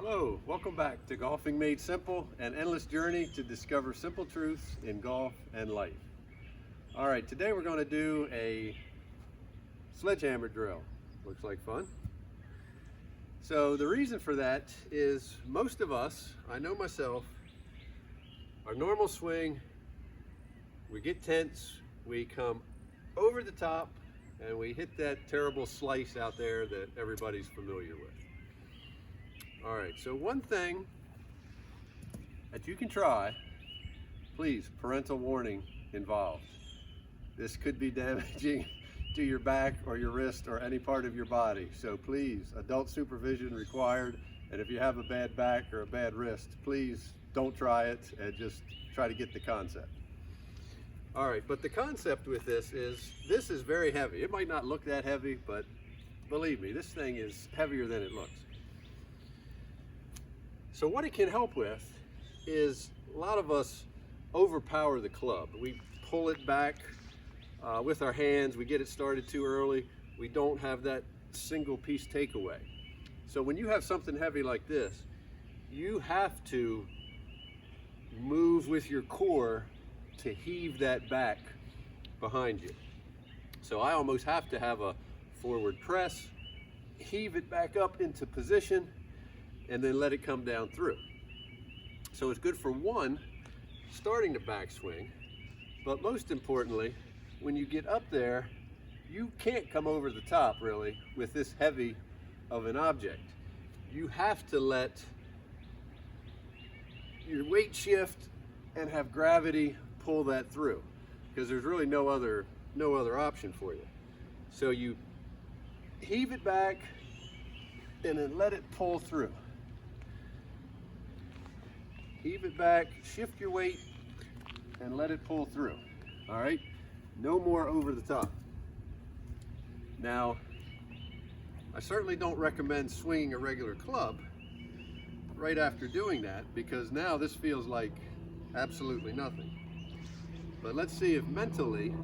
Hello, welcome back to Golfing Made Simple, an endless journey to discover simple truths in golf and life. All right, today we're going to do a sledgehammer drill. Looks like fun. So the reason for that is most of us, I know myself, our normal swing, we get tense, we come over the top, and we hit that terrible slice out there that everybody's familiar with. All right, so one thing that you can try, please, parental warning involved. This could be damaging to your back or your wrist or any part of your body. So please, adult supervision required. And if you have a bad back or a bad wrist, please don't try it and just try to get the concept. All right, but the concept with this is very heavy. It might not look that heavy, but believe me, this thing is heavier than it looks. So what it can help with is a lot of us overpower the club. We pull it back with our hands. We get it started too early. We don't have that single piece takeaway. So when you have something heavy like this, you have to move with your core to heave that back behind you. So I almost have to have a forward press, heave it back up into position, and then let it come down through. So it's good for one, starting the backswing, but most importantly, when you get up there, you can't come over the top really with this heavy of an object. You have to let your weight shift and have gravity pull that through, because there's really no other option for you. So you heave it back and then let it pull through. Heave it back, shift your weight, and let it pull through. All right? No more over the top. Now, I certainly don't recommend swinging a regular club right after doing that, because now this feels like absolutely nothing. But let's see if mentally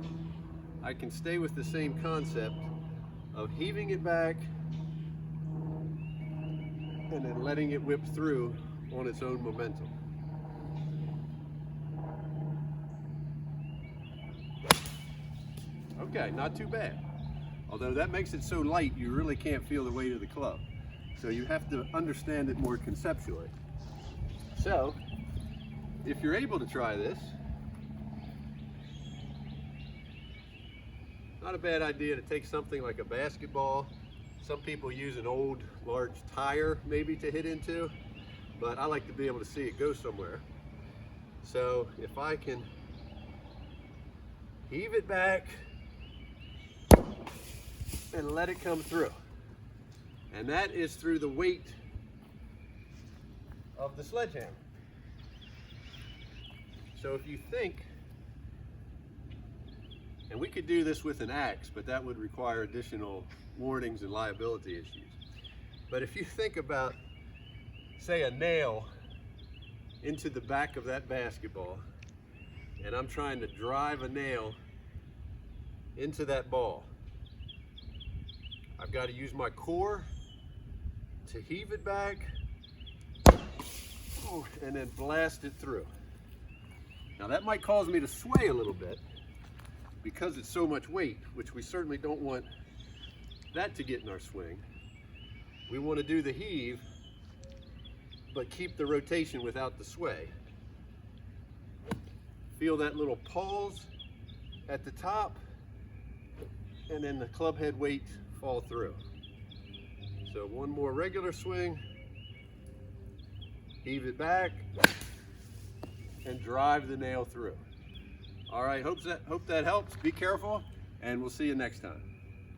I can stay with the same concept of heaving it back and then letting it whip through on its own momentum. Okay, not too bad. Although that makes it so light, you really can't feel the weight of the club. So you have to understand it more conceptually. So, if you're able to try this, not a bad idea to take something like a basketball. Some people use an old large tire maybe to hit into, but I like to be able to see it go somewhere. So if I can heave it back and let it come through, and that is through the weight of the sledgehammer. So if you think, and we could do this with an axe, but that would require additional warnings and liability issues. But if you think about, say, a nail into the back of that basketball, and I'm trying to drive a nail into that ball, I've got to use my core to heave it back and then blast it through. Now that might cause me to sway a little bit because it's so much weight, which we certainly don't want that to get in our swing. We want to do the heave, but keep the rotation without the sway. Feel that little pulse at the top, and then the club head weight fall through. So one more regular swing, heave it back, and drive the nail through. All right, hope that helps. Be careful, and we'll see you next time.